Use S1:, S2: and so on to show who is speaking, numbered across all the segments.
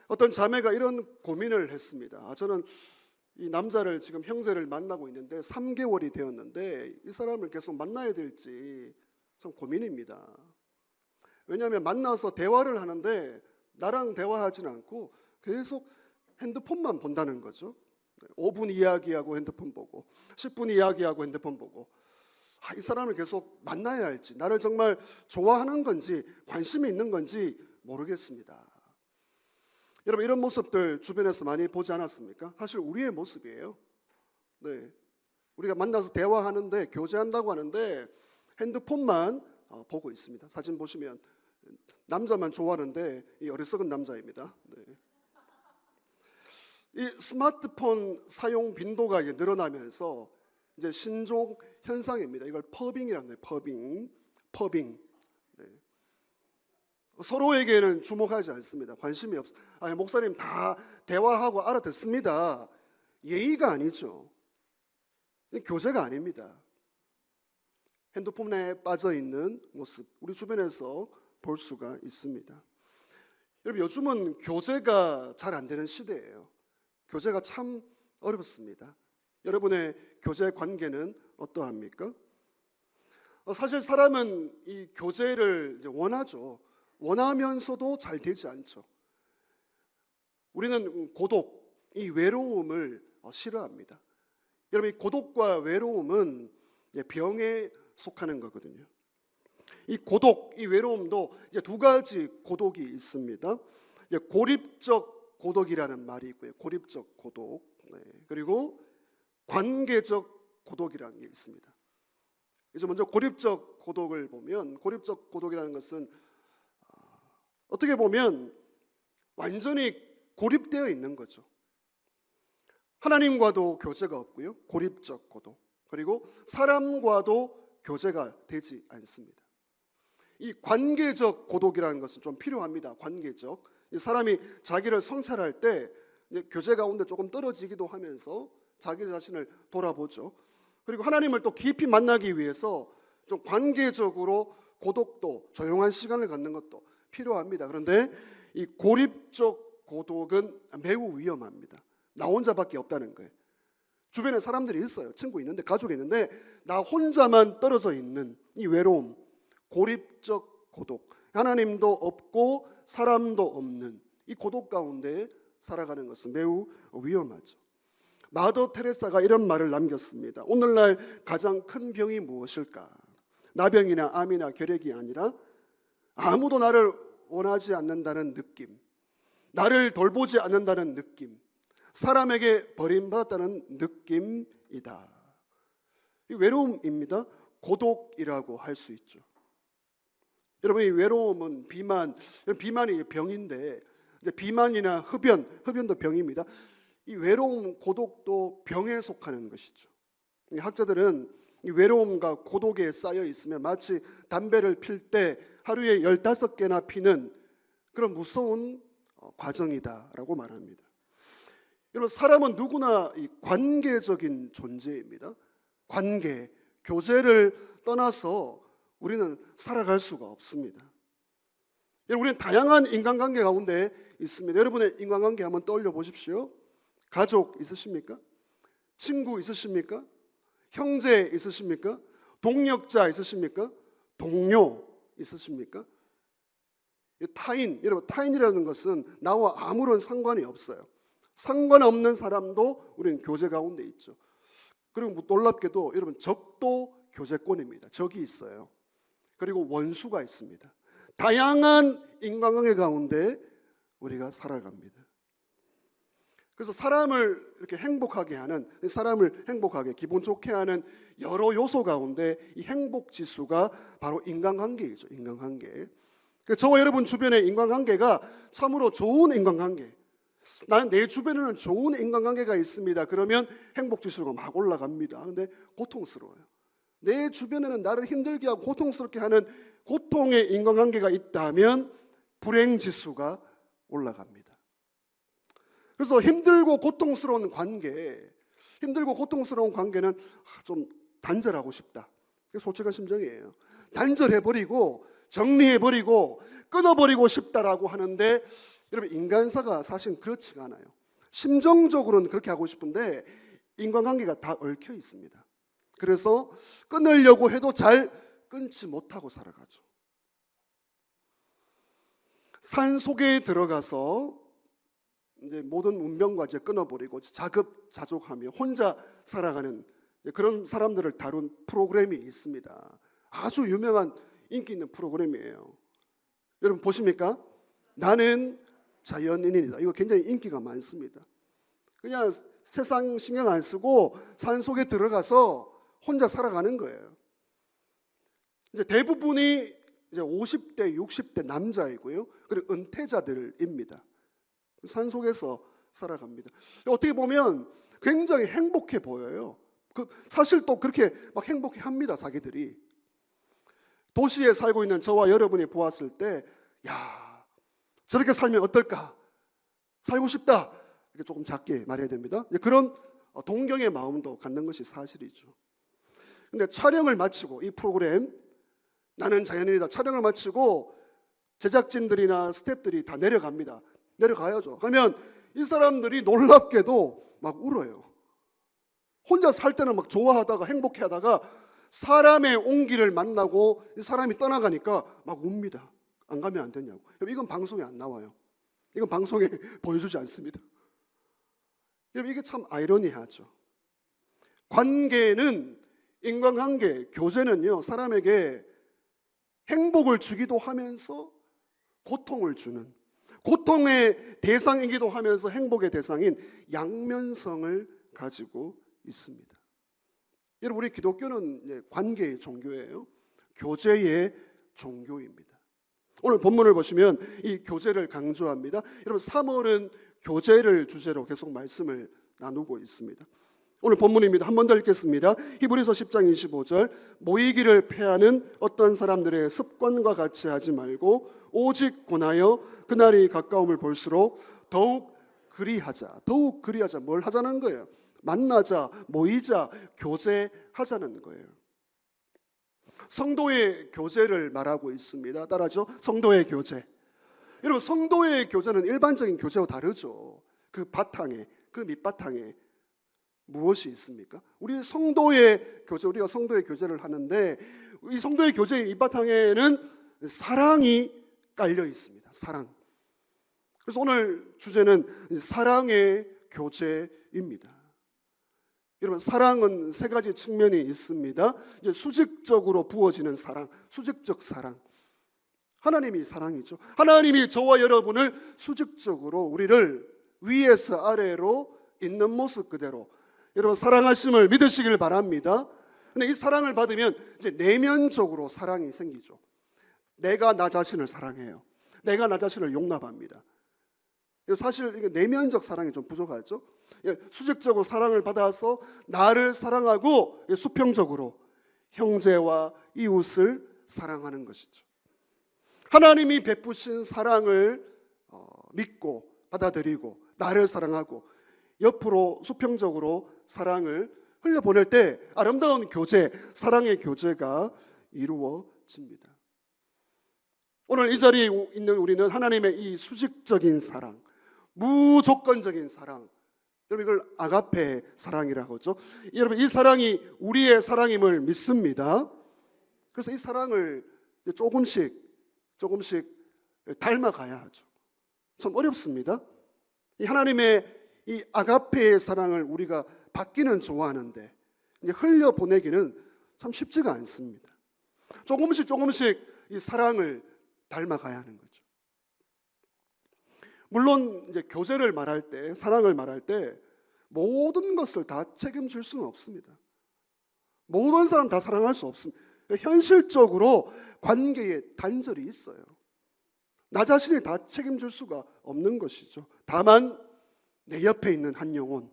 S1: 어떤 자매가 이런 고민을 했습니다. 저는 이 남자를 지금 형제를 만나고 있는데 3개월이 되었는데 이 사람을 계속 만나야 될지 참 고민입니다. 왜냐하면 만나서 대화를 하는데 나랑 대화하지는 않고 계속 핸드폰만 본다는 거죠. 5분 이야기하고 핸드폰 보고 10분 이야기하고 핸드폰 보고 이 사람을 계속 만나야 할지, 나를 정말 좋아하는 건지 관심이 있는 건지 모르겠습니다. 여러분, 이런 모습들 주변에서 많이 보지 않았습니까? 사실 우리의 모습이에요. 네, 우리가 만나서 대화하는데, 교제한다고 하는데 핸드폰만 보고 있습니다. 사진 보시면 남자만 좋아하는데 이 어리석은 남자입니다. 네. 이 스마트폰 사용 빈도가 늘어나면서 이제 신종 현상입니다. 이걸 퍼빙이라고 해요. 퍼빙. 네. 서로에게는 주목하지 않습니다. 관심이 없어. 목사님 다 대화하고 알아듣습니다. 예의가 아니죠. 교제가 아닙니다. 핸드폰에 빠져 있는 모습, 우리 주변에서 볼 수가 있습니다. 여러분, 요즘은 교제가 잘 안 되는 시대예요. 교제가 참 어렵습니다. 여러분의 교제 관계는 어떠합니까? 사실 사람은 이 교제를 이제 원하죠. 원하면서도 잘 되지 않죠. 우리는 고독, 이 외로움을 싫어합니다. 여러분, 이 고독과 외로움은 병에 속하는 거거든요. 이 고독, 이 외로움도 이제 두 가지 고독이 있습니다. 고립적 고독이라는 말이 있고요. 고립적 고독. 네. 그리고 관계적 고독이라는 게 있습니다. 이제 먼저 고립적 고독을 보면, 고립적 고독이라는 것은 어떻게 보면 완전히 고립되어 있는 거죠. 하나님과도 교제가 없고요. 고립적 고독. 그리고 사람과도 교제가 되지 않습니다. 이 관계적 고독이라는 것은 좀 필요합니다. 관계적. 이 사람이 자기를 성찰할 때 교제 가운데 조금 떨어지기도 하면서 자기 자신을 돌아보죠. 그리고 하나님을 또 깊이 만나기 위해서 좀 관계적으로 고독도, 조용한 시간을 갖는 것도 필요합니다. 그런데 이 고립적 고독은 매우 위험합니다. 나 혼자밖에 없다는 거예요. 주변에 사람들이 있어요. 친구 있는데, 가족이 있는데 나 혼자만 떨어져 있는 이 외로움, 고립적 고독, 하나님도 없고 사람도 없는 이 고독 가운데 살아가는 것은 매우 위험하죠. 마더 테레사가 이런 말을 남겼습니다. 오늘날 가장 큰 병이 무엇일까? 나병이나 암이나 결핵이 아니라 아무도 나를 원하지 않는다는 느낌, 나를 돌보지 않는다는 느낌, 사람에게 버림받았다는 느낌이다. 이 외로움입니다. 고독이라고 할 수 있죠. 여러분, 이 외로움은 비만이 병인데, 이제 비만이나 흡연도 병입니다. 이 외로움, 고독도 병에 속하는 것이죠. 학자들은 이 외로움과 고독에 쌓여 있으면 마치 담배를 필 때 하루에 15개나 피는 그런 무서운 과정이다라고 말합니다. 여러분, 사람은 누구나 이 관계적인 존재입니다. 관계, 교제를 떠나서 우리는 살아갈 수가 없습니다. 우리는 다양한 인간관계 가운데 있습니다. 여러분의 인간관계 한번 떠올려 보십시오. 가족 있으십니까? 친구 있으십니까? 형제 있으십니까? 동력자 있으십니까? 동료 있으십니까? 타인, 여러분, 타인이라는 것은 나와 아무런 상관이 없어요. 상관없는 사람도 우리는 교제 가운데 있죠. 그리고 놀랍게도 여러분, 적도 교제권입니다. 적이 있어요. 그리고 원수가 있습니다. 다양한 인간관계 가운데 우리가 살아갑니다. 그래서 사람을 이렇게 행복하게 하는, 사람을 행복하게 기분 좋게 하는 여러 요소 가운데 이 행복 지수가 바로 인간관계이죠. 인간관계. 저와 여러분 주변의 인간관계가 참으로 좋은 인간관계, 내 주변에는 좋은 인간관계가 있습니다. 그러면 행복 지수가 막 올라갑니다. 근데 고통스러워요. 내 주변에는 나를 힘들게 하고 고통스럽게 하는 고통의 인간관계가 있다면 불행 지수가 올라갑니다. 그래서 힘들고 고통스러운 관계는 좀 단절하고 싶다. 그게 솔직한 심정이에요. 단절해버리고 정리해버리고 끊어버리고 싶다라고 하는데 여러분, 인간사가 사실 그렇지가 않아요. 심정적으로는 그렇게 하고 싶은데 인간관계가 다 얽혀 있습니다. 그래서 끊으려고 해도 잘 끊지 못하고 살아가죠. 산 속에 들어가서 이제 모든 운명과 이제 끊어버리고 자급자족하며 혼자 살아가는 그런 사람들을 다룬 프로그램이 있습니다. 아주 유명한 인기 있는 프로그램이에요. 여러분 보십니까? 나는 자연인이다. 이거 굉장히 인기가 많습니다. 그냥 세상 신경 안 쓰고 산 속에 들어가서 혼자 살아가는 거예요. 이제 대부분이 이제 50대, 60대 남자이고요. 그리고 은퇴자들입니다. 산 속에서 살아갑니다. 어떻게 보면 굉장히 행복해 보여요. 사실 또 그렇게 막 행복해 합니다, 자기들이. 도시에 살고 있는 저와 여러분이 보았을 때, 야, 저렇게 살면 어떨까? 살고 싶다. 이렇게 조금 작게 말해야 됩니다. 그런 동경의 마음도 갖는 것이 사실이죠. 근데 촬영을 마치고 이 프로그램 나는 자연인이다 촬영을 마치고 제작진들이나 스태프들이 다 내려갑니다. 내려가야죠. 그러면 이 사람들이 놀랍게도 막 울어요. 혼자 살 때는 막 좋아하다가 행복해하다가 사람의 온기를 만나고 이 사람이 떠나가니까 막 웁니다. 안 가면 안 되냐고. 이건 방송에 안 나와요. 이건 방송에 보여주지 않습니다. 이게 참 아이러니하죠. 관계는, 인간관계, 교제는요, 사람에게 행복을 주기도 하면서 고통을 주는, 고통의 대상이기도 하면서 행복의 대상인 양면성을 가지고 있습니다. 여러분, 우리 기독교는 관계의 종교예요. 교제의 종교입니다. 오늘 본문을 보시면 이 교제를 강조합니다. 여러분, 3월은 교제를 주제로 계속 말씀을 나누고 있습니다. 오늘 본문입니다. 한 번 더 읽겠습니다. 히브리서 10장 25절, 모이기를 패하는 어떤 사람들의 습관과 같이 하지 말고 오직 권하여 그날이 가까움을 볼수록 더욱 그리하자. 더욱 그리하자. 뭘 하자는 거예요? 만나자, 모이자, 교제하자는 거예요. 성도의 교제를 말하고 있습니다. 따라하죠. 성도의 교제. 여러분, 성도의 교제는 일반적인 교제와 다르죠. 그 바탕에, 그 밑바탕에 무엇이 있습니까? 우리 성도의 교제, 우리가 성도의 교제를 하는데 이 성도의 교제의 밑바탕에는 사랑이 깔려 있습니다. 사랑. 그래서 오늘 주제는 사랑의 교제입니다. 여러분, 사랑은 세 가지 측면이 있습니다. 이제 수직적으로 부어지는 사랑, 수직적 사랑. 하나님이 사랑이죠. 하나님이 저와 여러분을 수직적으로 우리를 위에서 아래로 있는 모습 그대로 여러분 사랑하심을 믿으시길 바랍니다. 근데 이 사랑을 받으면 이제 내면적으로 사랑이 생기죠. 내가 나 자신을 사랑해요. 내가 나 자신을 용납합니다. 사실 이게 내면적 사랑이 좀 부족하죠. 수직적으로 사랑을 받아서 나를 사랑하고 수평적으로 형제와 이웃을 사랑하는 것이죠. 하나님이 베푸신 사랑을 믿고 받아들이고 나를 사랑하고 옆으로 수평적으로 사랑을 흘려보낼 때 아름다운 교제, 사랑의 교제가 이루어집니다. 오늘 이 자리에 있는 우리는 하나님의 이 수직적인 사랑, 무조건적인 사랑, 여러분 이걸 아가페 사랑이라고 하죠. 여러분 이 사랑이 우리의 사랑임을 믿습니다. 그래서 이 사랑을 조금씩 닮아가야 하죠. 참 어렵습니다. 이 하나님의 이 아가페의 사랑을 우리가 받기는 좋아하는데 이제 흘려보내기는 참 쉽지가 않습니다. 조금씩 이 사랑을 닮아가야 하는 거죠. 물론 이제 교제를 말할 때, 사랑을 말할 때 모든 것을 다 책임질 수는 없습니다. 모든 사람 다 사랑할 수 없습니다. 현실적으로 관계에 단절이 있어요. 나 자신이 다 책임질 수가 없는 것이죠. 다만 내 옆에 있는 한 영혼,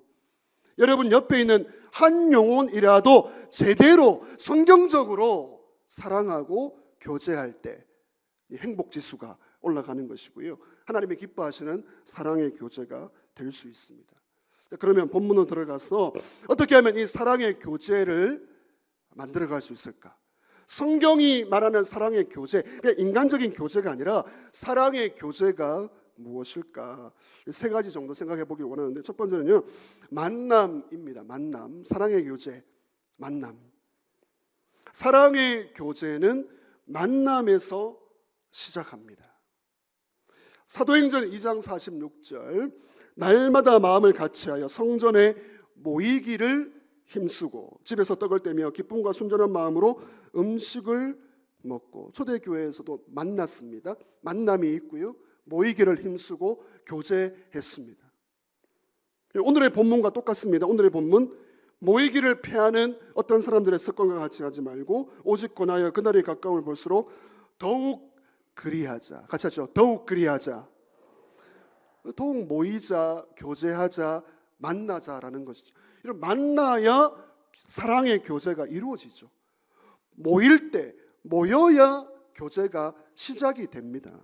S1: 여러분 옆에 있는 한 영혼이라도 제대로 성경적으로 사랑하고 교제할 때 행복지수가 올라가는 것이고요. 하나님이 기뻐하시는 사랑의 교제가 될 수 있습니다. 그러면 본문으로 들어가서 어떻게 하면 이 사랑의 교제를 만들어갈 수 있을까? 성경이 말하는 사랑의 교제, 그냥 인간적인 교제가 아니라 사랑의 교제가 무엇일까? 세 가지 정도 생각해 보길 원하는데, 첫 번째는요, 만남입니다. 만남, 사랑의 교제, 만남. 사랑의 교제는 만남에서 시작합니다. 사도행전 2장 46절, 날마다 마음을 같이하여 성전에 모이기를 힘쓰고 집에서 떡을 떼며 기쁨과 순전한 마음으로 음식을 먹고. 초대교회에서도 만났습니다. 만남이 있고요, 모이기를 힘쓰고 교제했습니다. 오늘의 본문과 똑같습니다. 오늘의 본문, 모이기를 패하는 어떤 사람들의 습관과 같이 하지 말고 오직 권하여 그날이 가까움을 볼수록 더욱 그리하자. 같이 하죠. 더욱 그리하자. 더욱 모이자, 교제하자, 만나자라는 것이죠. 이런 만나야 사랑의 교제가 이루어지죠. 모일 때, 모여야 교제가 시작이 됩니다.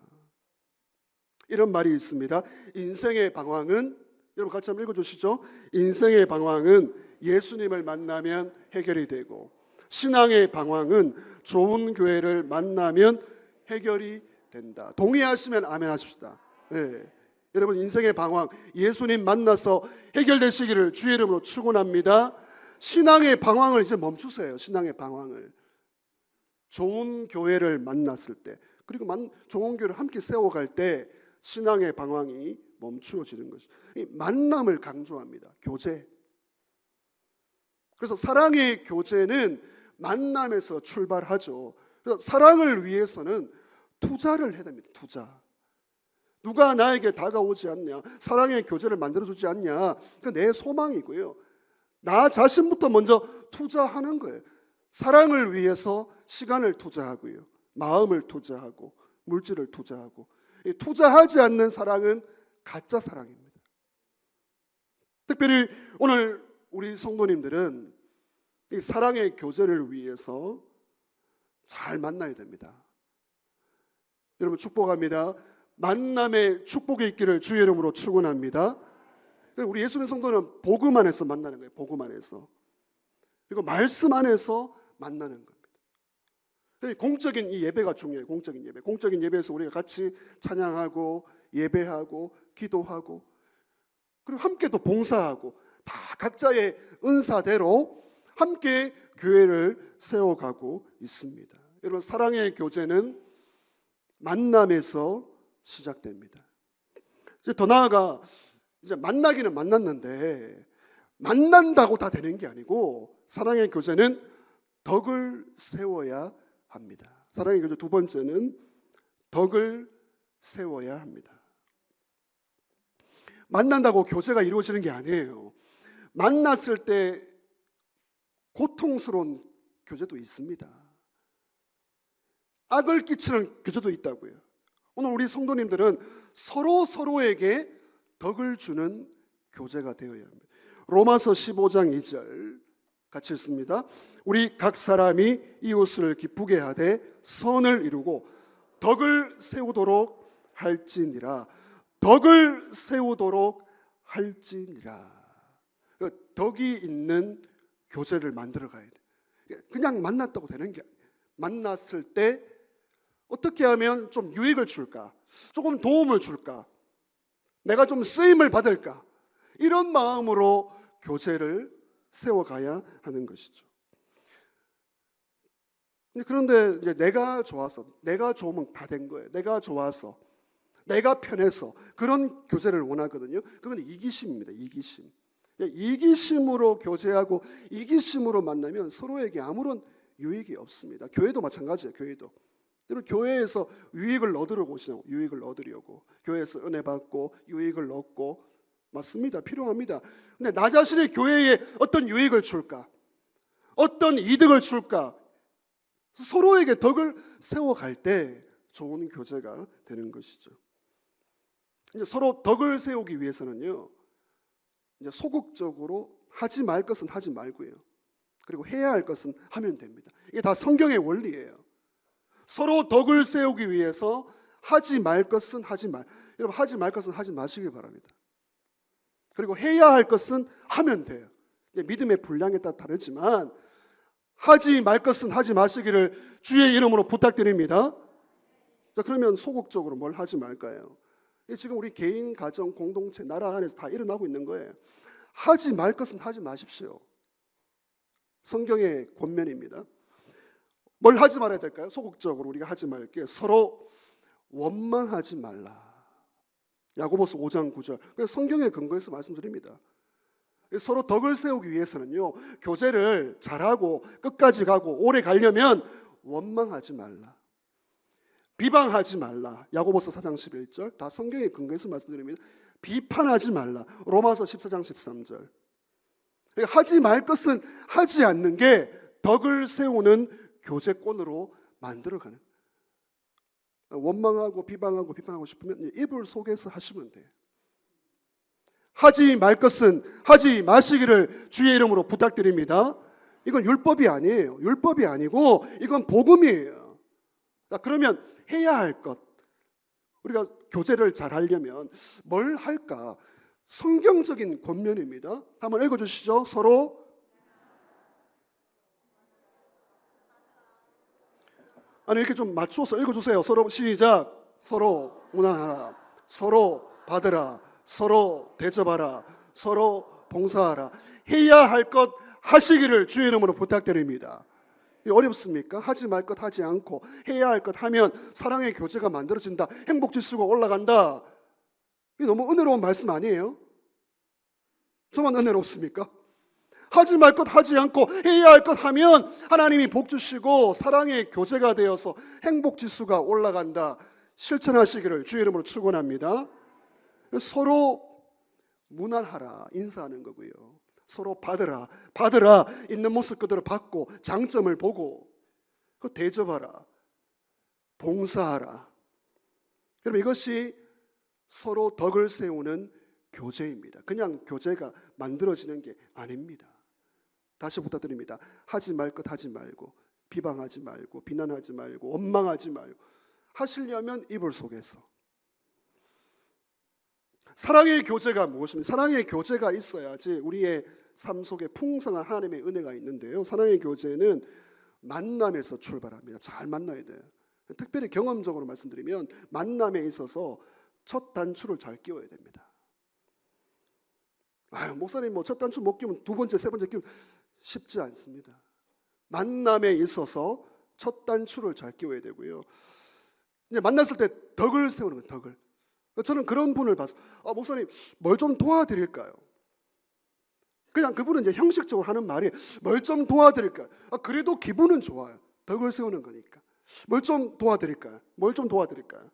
S1: 이런 말이 있습니다. 인생의 방황은, 여러분 같이 한번 읽어주시죠. 인생의 방황은 예수님을 만나면 해결이 되고, 신앙의 방황은 좋은 교회를 만나면 해결이 된다. 동의하시면 아멘 하십시다. 네. 여러분, 인생의 방황, 예수님 만나서 해결되시기를 주의 이름으로 축원합니다. 신앙의 방황을 이제 멈추세요. 신앙의 방황을. 좋은 교회를 만났을 때, 그리고 좋은 교회를 함께 세워갈 때 신앙의 방황이 멈추어지는 것이죠. 이 만남을 강조합니다. 교제. 그래서 사랑의 교제는 만남에서 출발하죠. 그래서 사랑을 위해서는 투자를 해야 됩니다. 투자. 누가 나에게 다가오지 않냐, 사랑의 교제를 만들어주지 않냐, 그 내 소망이고요. 나 자신부터 먼저 투자하는 거예요. 사랑을 위해서 시간을 투자하고요, 마음을 투자하고 물질을 투자하고. 투자하지 않는 사랑은 가짜 사랑입니다. 특별히 오늘 우리 성도님들은 이 사랑의 교제를 위해서 잘 만나야 됩니다. 여러분 축복합니다. 만남의 축복이 있기를 주의 이름으로 축원합니다. 우리 예수님 성도는 복음 안에서 만나는 거예요. 복음 안에서. 그리고 말씀 안에서 만나는 겁니다. 공적인 이 예배가 중요해요. 공적인 예배. 공적인 예배에서 우리가 같이 찬양하고 예배하고 기도하고, 그리고 함께 또 봉사하고, 다 각자의 은사대로 함께 교회를 세워가고 있습니다. 여러분, 사랑의 교제는 만남에서 시작됩니다. 이제 더 나아가, 이제 만나기는 만났는데 만난다고 다 되는 게 아니고, 사랑의 교제는 덕을 세워야 합니다. 사랑의 교제 두 번째는 덕을 세워야 합니다. 만난다고 교제가 이루어지는 게 아니에요. 만났을 때 고통스러운 교제도 있습니다. 악을 끼치는 교제도 있다고요. 오늘 우리 성도님들은 서로에게 덕을 주는 교제가 되어야 합니다. 로마서 15장 2절 같이 읽습니다. 우리 각 사람이 이웃을 기쁘게 하되 선을 이루고 덕을 세우도록 할지니라. 덕을 세우도록 할지니라. 덕이 있는 교제를 만들어 가야 돼. 그냥 만났다고 되는 게 아니에요. 만났을 때 어떻게 하면 좀 유익을 줄까? 조금 도움을 줄까? 내가 좀 쓰임을 받을까? 이런 마음으로 교제를 세워가야 하는 것이죠. 그런데 이제 내가 좋아서, 내가 좋으면 다 된 거예요. 내가 좋아서, 내가 편해서 그런 교제를 원하거든요. 그건 이기심입니다. 이기심. 이기심으로 교제하고 이기심으로 만나면 서로에게 아무런 유익이 없습니다. 교회도 마찬가지예요. 교회도. 교회에서 유익을 얻으려고 오시냐고. 유익을 얻으려고. 교회에서 은혜 받고 유익을 얻고. 맞습니다. 필요합니다. 근데 나 자신이 교회에 어떤 유익을 줄까? 어떤 이득을 줄까? 서로에게 덕을 세워갈 때 좋은 교제가 되는 것이죠. 이제 서로 덕을 세우기 위해서는요, 이제 소극적으로 하지 말 것은 하지 말고요, 그리고 해야 할 것은 하면 됩니다. 이게 다 성경의 원리예요. 서로 덕을 세우기 위해서 하지 말 것은 하지 말. 여러분, 하지 말 것은 하지 마시길 바랍니다. 그리고 해야 할 것은 하면 돼요. 이제 믿음의 분량에 따라 다르지만 하지 말 것은 하지 마시기를 주의 이름으로 부탁드립니다. 자, 그러면 소극적으로 뭘 하지 말까요? 지금 우리 개인, 가정, 공동체, 나라 안에서 다 일어나고 있는 거예요. 하지 말 것은 하지 마십시오. 성경의 권면입니다. 뭘 하지 말아야 될까요? 소극적으로 우리가 하지 말게 서로 원망하지 말라. 야고보서 5장 9절. 그래서 성경의 근거에서 말씀드립니다. 서로 덕을 세우기 위해서는요, 교제를 잘하고 끝까지 가고 오래 가려면 원망하지 말라, 비방하지 말라. 야고보서 4장 11절. 다 성경의 근거에서 말씀드립니다. 비판하지 말라. 로마서 14장 13절. 하지 말 것은 하지 않는 게 덕을 세우는 교제권으로 만들어가는. 원망하고 비방하고 비판하고 싶으면 이불 속에서 하시면 돼요. 하지 말 것은 하지 마시기를 주의 이름으로 부탁드립니다. 이건 율법이 아니에요. 율법이 아니고 이건 복음이에요. 자, 그러면 해야 할 것, 우리가 교제를 잘 하려면 뭘 할까? 성경적인 권면입니다. 한번 읽어주시죠. 서로 아니 이렇게 좀 맞춰서 읽어주세요. 서로 시작. 서로 문안하라. 서로 받으라. 서로 대접하라. 서로 봉사하라. 해야 할 것 하시기를 주의 이름으로 부탁드립니다. 어렵습니까? 하지 말 것 하지 않고 해야 할 것 하면 사랑의 교제가 만들어진다. 행복지수가 올라간다. 이게 너무 은혜로운 말씀 아니에요? 저만 은혜롭습니까? 하지 말 것 하지 않고 해야 할 것 하면 하나님이 복 주시고 사랑의 교제가 되어서 행복지수가 올라간다. 실천하시기를 주의 이름으로 축원합니다. 서로 문안하라, 인사하는 거고요. 서로 받으라, 받으라, 있는 모습 그대로 받고 장점을 보고 대접하라, 봉사하라. 여러분, 이것이 서로 덕을 세우는 교제입니다. 그냥 교제가 만들어지는 게 아닙니다. 다시 부탁드립니다. 하지 말 것 하지 말고, 비방하지 말고, 비난하지 말고, 원망하지 말고, 하시려면 이불 속에서. 사랑의 교제가 무엇입니까? 사랑의 교제가 있어야지 우리의 삶 속에 풍성한 하나님의 은혜가 있는데요. 사랑의 교제는 만남에서 출발합니다. 잘 만나야 돼요. 특별히 경험적으로 말씀드리면 만남에 있어서 첫 단추를 잘 끼워야 됩니다. 목사님 첫 단추 못 끼우면 두 번째, 세 번째 끼우면 쉽지 않습니다. 만남에 있어서 첫 단추를 잘 끼워야 되고요. 이제 만났을 때 덕을 세우는 거예요. 덕을. 저는 그런 분을 봐서 목사님 뭘 좀 도와드릴까요? 그냥 그분은 이제 형식적으로 하는 말이 뭘 좀 도와드릴까요? 그래도 기분은 좋아요. 덕을 세우는 거니까. 뭘 좀 도와드릴까요? 뭘 좀 도와드릴까요?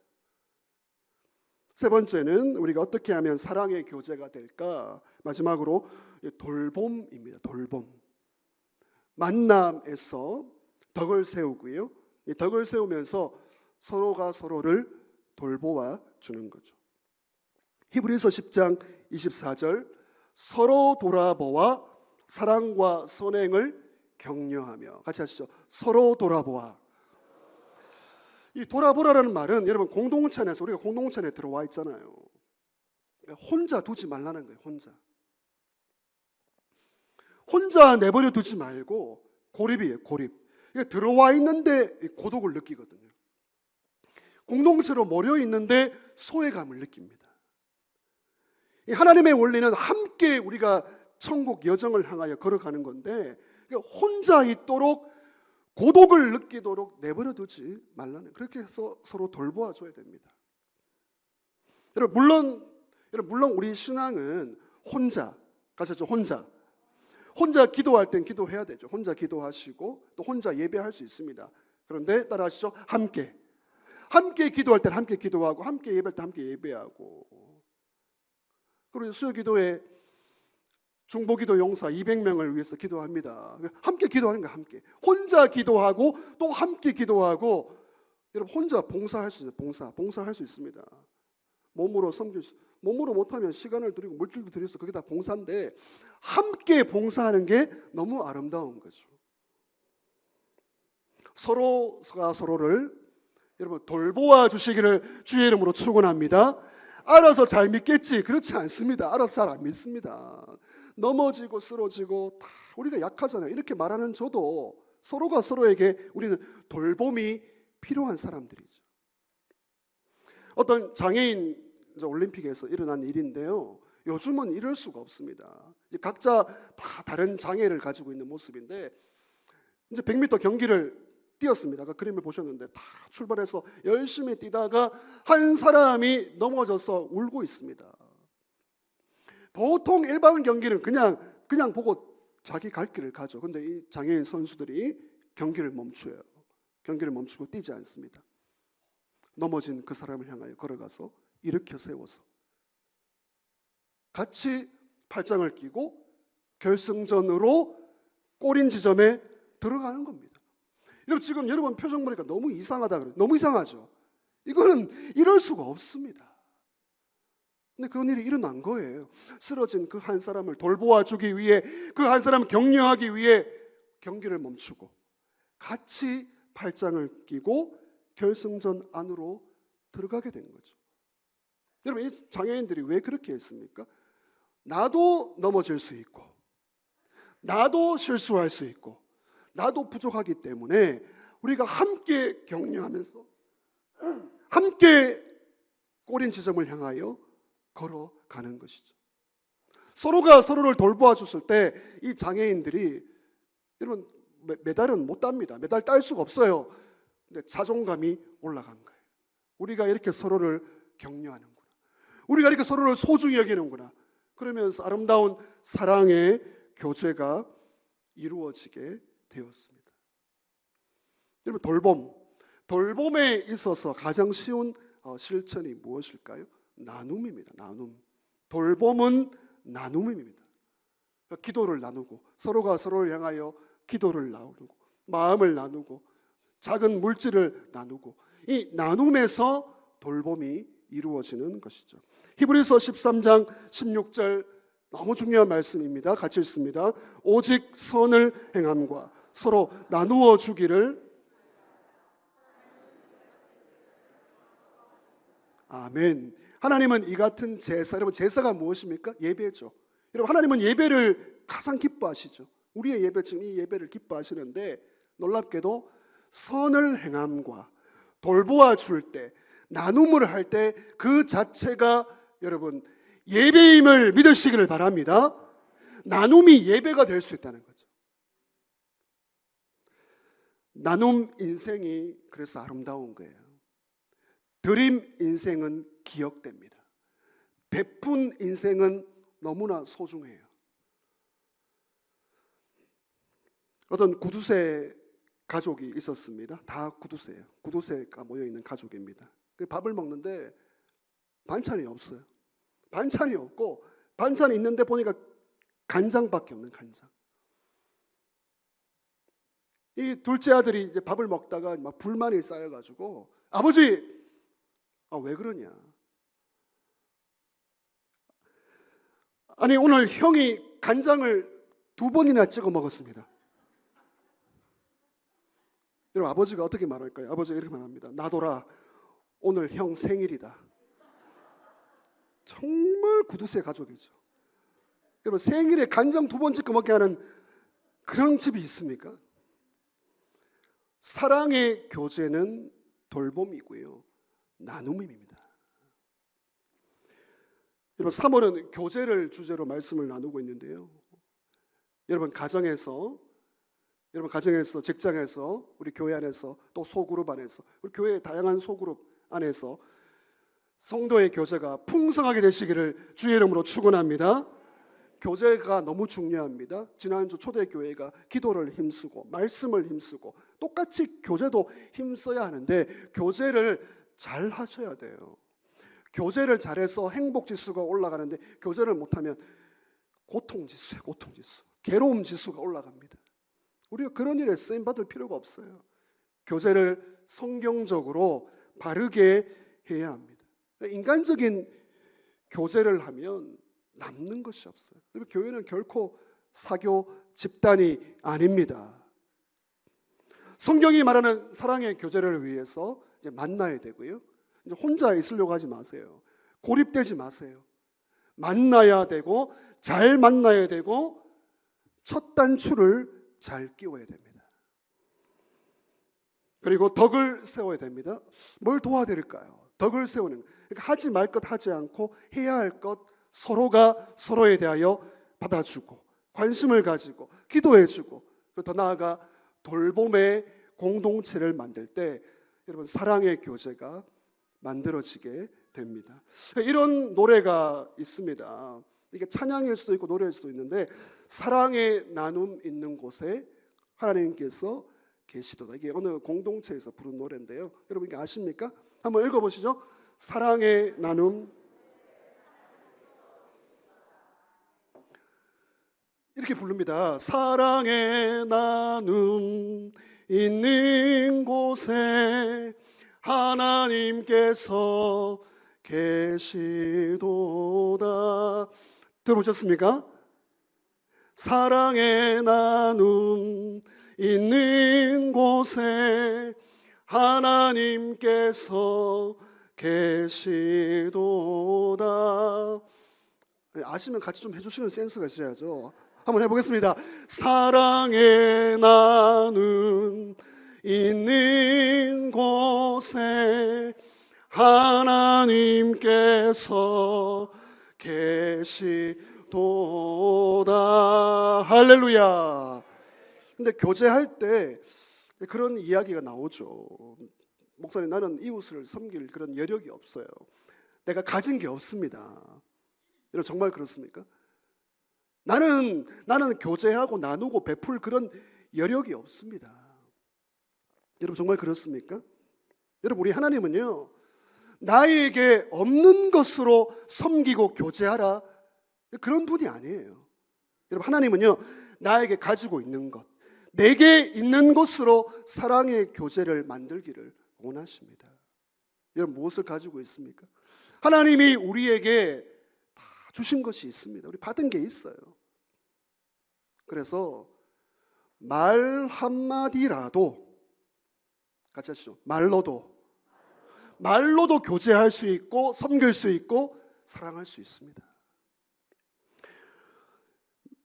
S1: 세 번째는 우리가 어떻게 하면 사랑의 교제가 될까? 마지막으로 돌봄입니다. 돌봄. 만남에서 덕을 세우고요. 이 덕을 세우면서 서로가 서로를 돌보아 주는 거죠. 히브리서 10장 24절, 서로 돌아보아 사랑과 선행을 격려하며. 같이 하시죠. 서로 돌아보아. 이 돌아보라라는 말은 여러분 공동체 안에서, 우리가 공동체 안에 들어와 있잖아요. 혼자 두지 말라는 거예요. 혼자 내버려 두지 말고 고립이에요. 고립. 들어와 있는데 고독을 느끼거든요. 공동체로 모여 있는데 소외감을 느낍니다. 하나님의 원리는 함께 우리가 천국 여정을 향하여 걸어가는 건데 혼자 있도록 고독을 느끼도록 내버려 두지 말라는, 그렇게 해서 서로 돌보아 줘야 됩니다. 여러분 물론 우리 신앙은 혼자 가셨죠. 혼자 기도할 땐 기도해야 되죠. 혼자 기도하시고 또 혼자 예배할 수 있습니다. 그런데 따라하시죠. 함께 기도할 때는 함께 기도하고, 함께 예배할 때 함께 예배하고. 그리고 수요기도회 중보기도 용사 200명을 위해서 기도합니다. 함께 기도하는 거예요. 함께. 혼자 기도하고 또 함께 기도하고. 여러분 혼자 봉사할 수 있어요. 봉사할 수 있습니다. 몸으로 섬길 수, 몸으로 못하면 시간을 들이고 물질도 들여서 그게 다 봉사인데 함께 봉사하는 게 너무 아름다운 거죠. 서로가 서로를 여러분 돌보아 주시기를 주의 이름으로 축원합니다. 알아서 잘 믿겠지, 그렇지 않습니다. 알아서 잘 안 믿습니다. 넘어지고 쓰러지고 다 우리가 약하잖아요. 이렇게 말하는 저도 서로가 서로에게 우리는 돌봄이 필요한 사람들이죠. 어떤 장애인 이제 올림픽에서 일어난 일인데요. 요즘은 이럴 수가 없습니다. 이제 각자 다 다른 장애를 가지고 있는 모습인데 이제 100m 경기를 뛰었습니다. 아까 그림을 보셨는데 다 출발해서 열심히 뛰다가 한 사람이 넘어져서 울고 있습니다. 보통 일반 경기는 그냥 보고 자기 갈 길을 가죠. 근데 이 장애인 선수들이 경기를 멈춰요. 경기를 멈추고 뛰지 않습니다. 넘어진 그 사람을 향하여 걸어가서 일으켜 세워서 같이 팔짱을 끼고 결승전으로 골인 지점에 들어가는 겁니다. 여러분 지금 여러분 표정 보니까 너무 이상하다 그래요. 너무 이상하죠. 이거는 이럴 수가 없습니다. 근데 그런 일이 일어난 거예요. 쓰러진 그 한 사람을 돌보아 주기 위해, 그 한 사람을 격려하기 위해 경기를 멈추고 같이 팔짱을 끼고 결승전 안으로 들어가게 된 거죠. 여러분 이 장애인들이 왜 그렇게 했습니까? 나도 넘어질 수 있고 나도 실수할 수 있고 나도 부족하기 때문에 우리가 함께 격려하면서 함께 골인 지점을 향하여 걸어가는 것이죠. 서로가 서로를 돌보아 줬을 때 이 장애인들이 여러분 메달은 못 땁니다. 메달 딸 수가 없어요. 근데 자존감이 올라간 거예요. 우리가 이렇게 서로를 격려하는구나. 우리가 이렇게 서로를 소중히 여기는구나. 그러면서 아름다운 사랑의 교제가 이루어지게 되었습니다. 여러분 돌봄에 있어서 가장 쉬운 실천이 무엇일까요? 나눔입니다. 나눔. 돌봄은 나눔입니다. 기도를 나누고 서로가 서로를 향하여 기도를 나누고 마음을 나누고 작은 물질을 나누고 이 나눔에서 돌봄이 이루어지는 것이죠. 히브리서 13장 16절 너무 중요한 말씀입니다. 같이 읽습니다. 오직 선을 행함과 서로 나누어 주기를. 아멘. 하나님은 이 같은 제사, 여러분 제사가 무엇입니까? 예배죠. 여러분 하나님은 예배를 가장 기뻐하시죠. 우리의 예배, 지금 이 예배를 기뻐하시는데 놀랍게도 선을 행함과 돌보아 줄 때, 나눔을 할 때 그 자체가 여러분 예배임을 믿으시기를 바랍니다. 나눔이 예배가 될 수 있다는 거죠. 나눔 인생이 그래서 아름다운 거예요. 드림 인생은 기억됩니다. 베푼 인생은 너무나 소중해요. 어떤 구두쇠 가족이 있었습니다. 다 구두쇠예요. 구두쇠가 모여있는 가족입니다. 밥을 먹는데 반찬이 없어요. 반찬이 없고 반찬이 있는데 보니까 간장밖에 없는 간장. 이 둘째 아들이 이제 밥을 먹다가 막 불만이 쌓여가지고 아버지, 왜 그러냐? 아니 오늘 형이 간장을 2번이나 찍어 먹었습니다. 여러분 아버지가 어떻게 말할까요? 아버지가 이렇게 말합니다. 나돌아, 오늘 형 생일이다. 정말 구두쇠 가족이죠. 여러분 생일에 간장 2번 찍어 먹게 하는 그런 집이 있습니까? 사랑의 교제는 돌봄이고요, 나눔입니다. 여러분 3월은 교제를 주제로 말씀을 나누고 있는데요. 여러분 가정에서, 직장에서, 우리 교회 안에서, 또 소그룹 안에서, 우리 교회의 다양한 소그룹 안에서 성도의 교제가 풍성하게 되시기를 주의 이름으로 축원합니다. 교제가 너무 중요합니다. 지난주 초대교회가 기도를 힘쓰고 말씀을 힘쓰고 똑같이 교제도 힘써야 하는데 교제를 잘 하셔야 돼요. 교제를 잘해서 행복지수가 올라가는데 교제를 못하면 고통지수예요. 고통지수. 괴로움지수가 올라갑니다. 우리가 그런 일에 쓰임받을 필요가 없어요. 교제를 성경적으로 바르게 해야 합니다. 인간적인 교제를 하면 남는 것이 없어요. 교회는 결코 사교 집단이 아닙니다. 성경이 말하는 사랑의 교제를 위해서 이제 만나야 되고요. 이제 혼자 있으려고 하지 마세요. 고립되지 마세요. 만나야 되고 잘 만나야 되고 첫 단추를 잘 끼워야 됩니다. 그리고 덕을 세워야 됩니다. 뭘 도와드릴까요? 덕을 세우는 그러니까 하지 말 것 하지 않고 해야 할 것 서로가 서로에 대하여 받아주고 관심을 가지고 기도해주고, 그리고 더 나아가 돌봄의 공동체를 만들 때 여러분 사랑의 교제가 만들어지게 됩니다. 이런 노래가 있습니다. 이게 찬양일 수도 있고 노래일 수도 있는데, 사랑의 나눔 있는 곳에 하나님께서 계시도다. 이게 어느 공동체에서 부른 노래인데요. 여러분 이게 아십니까? 한번 읽어보시죠. 사랑의 나눔, 이렇게 부릅니다. 사랑의 나눔 있는 곳에 하나님께서 계시도다. 들어보셨습니까? 사랑의 나눔 있는 곳에 하나님께서 계시도다. 아시면 같이 좀 해주시는 센스가 있어야죠. 한번 해보겠습니다. 사랑의 나눔 있는 곳에 하나님께서 계시도다. 할렐루야. 근데 교제할 때 그런 이야기가 나오죠. 목사님, 나는 이웃을 섬길 그런 여력이 없어요. 내가 가진 게 없습니다. 여러분 정말 그렇습니까? 나는 교제하고 나누고 베풀 그런 여력이 없습니다. 여러분 정말 그렇습니까? 여러분 우리 하나님은요, 나에게 없는 것으로 섬기고 교제하라, 그런 분이 아니에요. 여러분 하나님은요, 나에게 가지고 있는 것, 내게 있는 것으로 사랑의 교제를 만들기를 원하십니다. 여러분 무엇을 가지고 있습니까? 하나님이 우리에게 다 주신 것이 있습니다. 우리 받은 게 있어요. 그래서 말 한마디라도, 같이 하시죠. 말로도 교제할 수 있고 섬길 수 있고 사랑할 수 있습니다.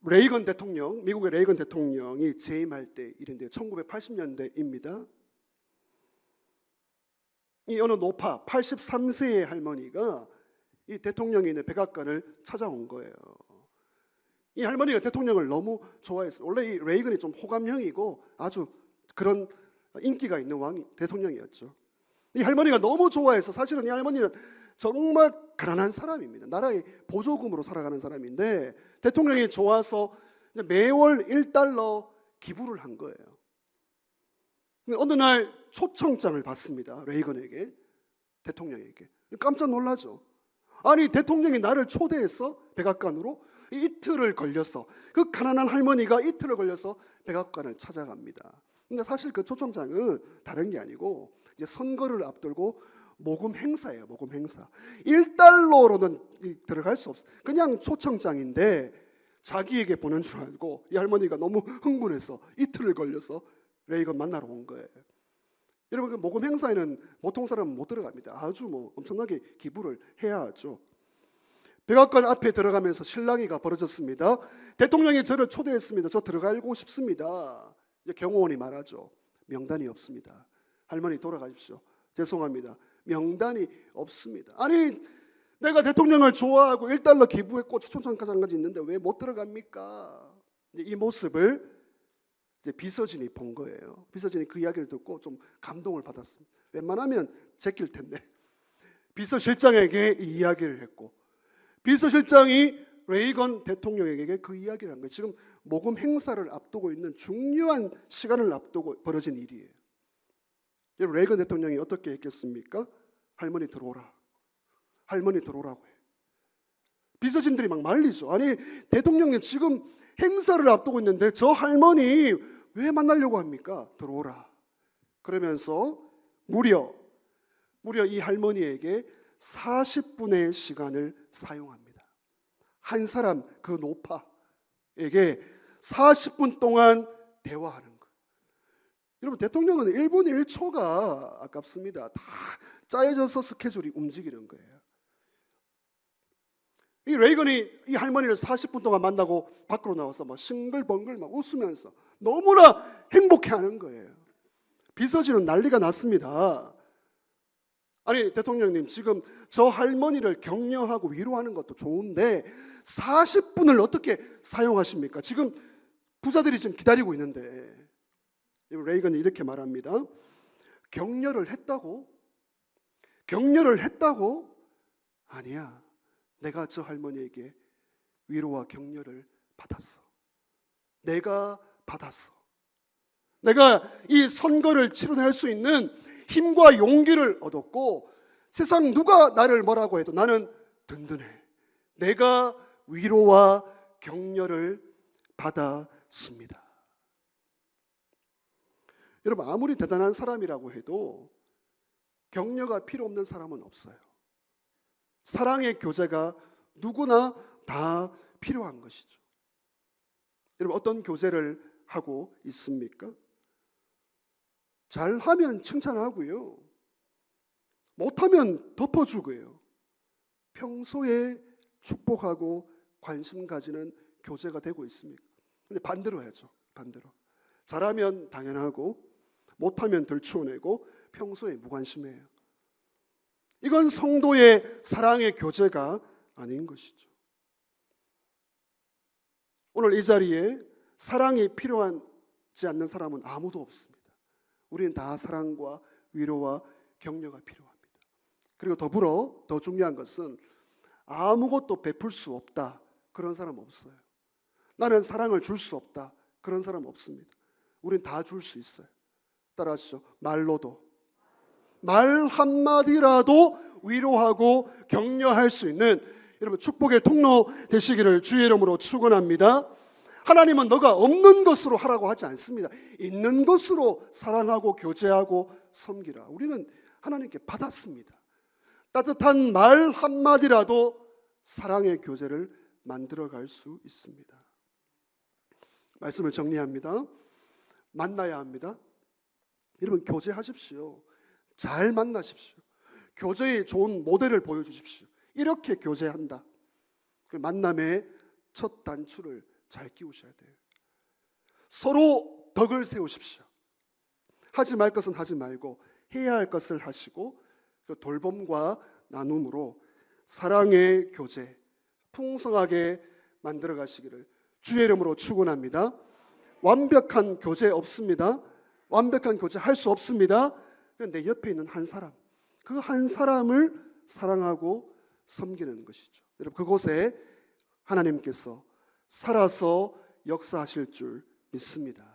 S1: 레이건 대통령, 미국의 레이건 대통령이 재임할 때 일인데요. 1980년대입니다. 이 어느 노파 83세의 할머니가 이 대통령이 있는 백악관을 찾아온 거예요. 이 할머니가 대통령을 너무 좋아했어요. 원래 이 레이건이 좀 호감형이고 아주 그런 인기가 있는 대통령이었죠. 이 할머니가 너무 좋아해서, 사실은 이 할머니는 정말 가난한 사람입니다. 나라의 보조금으로 살아가는 사람인데 대통령이 좋아서 매월 1달러 기부를 한 거예요. 어느 날 초청장을 받습니다. 레이건에게, 대통령에게. 깜짝 놀라죠. 아니 대통령이 나를 초대해서 백악관으로 이틀을 걸려서, 그 가난한 할머니가 이틀을 걸려서 백악관을 찾아갑니다. 근데 사실 그 초청장은 다른 게 아니고 이제 선거를 앞두고 모금 행사예요. 모금 행사. 1달러로는 들어갈 수 없어요. 그냥 초청장인데 자기에게 보낸 줄 알고 이 할머니가 너무 흥분해서 이틀을 걸려서 레이건 만나러 온 거예요. 여러분 그 모금 행사에는 보통 사람은 못 들어갑니다. 아주 엄청나게 기부를 해야 하죠. 백악관 앞에 들어가면서 실랑이가 벌어졌습니다. 대통령이 저를 초대했습니다. 저 들어가고 싶습니다. 이제 경호원이 말하죠. 명단이 없습니다. 할머니 돌아가십시오. 죄송합니다. 명단이 없습니다. 아니 내가 대통령을 좋아하고 1달러 기부했고 초청장까지 있는데 왜 못 들어갑니까? 이 모습을 이제 비서진이 본 거예요. 비서진이 그 이야기를 듣고 좀 감동을 받았습니다. 웬만하면 제낄 텐데 비서실장에게 이 이야기를 했고, 비서실장이 레이건 대통령에게 그 이야기를 한 거예요. 지금 모금 행사를 앞두고 있는 중요한 시간을 앞두고 벌어진 일이에요. 여러분 레이건 대통령이 어떻게 했겠습니까? 할머니 들어오라. 할머니 들어오라고 해요. 비서진들이 막 말리죠. 아니 대통령님 지금 행사를 앞두고 있는데 저 할머니 왜 만나려고 합니까? 들어오라. 그러면서 무려 이 할머니에게 40분의 시간을 사용합니다. 한 사람 그 노파에게 40분 동안 대화하는 거예요. 여러분 대통령은 1분 1초가 아깝습니다. 다 짜여져서 스케줄이 움직이는 거예요. 이 레이건이 이 할머니를 40분 동안 만나고 밖으로 나와서 막 싱글벙글 막 웃으면서 너무나 행복해하는 거예요. 비서진은 난리가 났습니다. 아니 대통령님, 지금 저 할머니를 격려하고 위로하는 것도 좋은데 40분을 어떻게 사용하십니까? 지금 부자들이 지금 기다리고 있는데. 레이건이 이렇게 말합니다. 격려를 했다고? 격려를 했다고? 아니야. 내가 저 할머니에게 위로와 격려를 받았어. 내가 받았어. 내가 이 선거를 치러낼 수 있는 힘과 용기를 얻었고, 세상 누가 나를 뭐라고 해도 나는 든든해. 내가 위로와 격려를 받았습니다. 여러분, 아무리 대단한 사람이라고 해도 격려가 필요 없는 사람은 없어요. 사랑의 교제가 누구나 다 필요한 것이죠. 여러분, 어떤 교제를 하고 있습니까? 잘하면 칭찬하고요, 못하면 덮어주고요, 평소에 축복하고 관심 가지는 교제가 되고 있습니까? 근데 반대로 해야죠. 반대로. 잘하면 당연하고 못하면 들추어내고 평소에 무관심해요. 이건 성도의 사랑의 교제가 아닌 것이죠. 오늘 이 자리에 사랑이 필요하지 않는 사람은 아무도 없습니다. 우리는 다 사랑과 위로와 격려가 필요합니다. 그리고 더불어 더 중요한 것은 아무것도 베풀 수 없다, 그런 사람 없어요. 나는 사랑을 줄 수 없다, 그런 사람 없습니다. 우린 다 줄 수 있어요. 따라하시죠. 말로도, 말 한마디라도 위로하고 격려할 수 있는 여러분 축복의 통로 되시기를 주의 이름으로 축원합니다. 하나님은 너가 없는 것으로 하라고 하지 않습니다. 있는 것으로 사랑하고 교제하고 섬기라. 우리는 하나님께 받았습니다. 따뜻한 말 한마디라도 사랑의 교제를 만들어갈 수 있습니다. 말씀을 정리합니다. 만나야 합니다. 여러분, 교제하십시오. 잘 만나십시오. 교제의 좋은 모델을 보여주십시오. 이렇게 교제한다. 그 만남의 첫 단추를 잘 끼우셔야 돼요. 서로 덕을 세우십시오. 하지 말 것은 하지 말고 해야 할 것을 하시고, 그 돌봄과 나눔으로 사랑의 교제 풍성하게 만들어 가시기를 주의 이름으로 축원합니다. 완벽한 교제 없습니다. 완벽한 교제 할 수 없습니다. 내 옆에 있는 한 사람, 그 한 사람을 사랑하고 섬기는 것이죠. 여러분, 그곳에 하나님께서 살아서 역사하실 줄 믿습니다.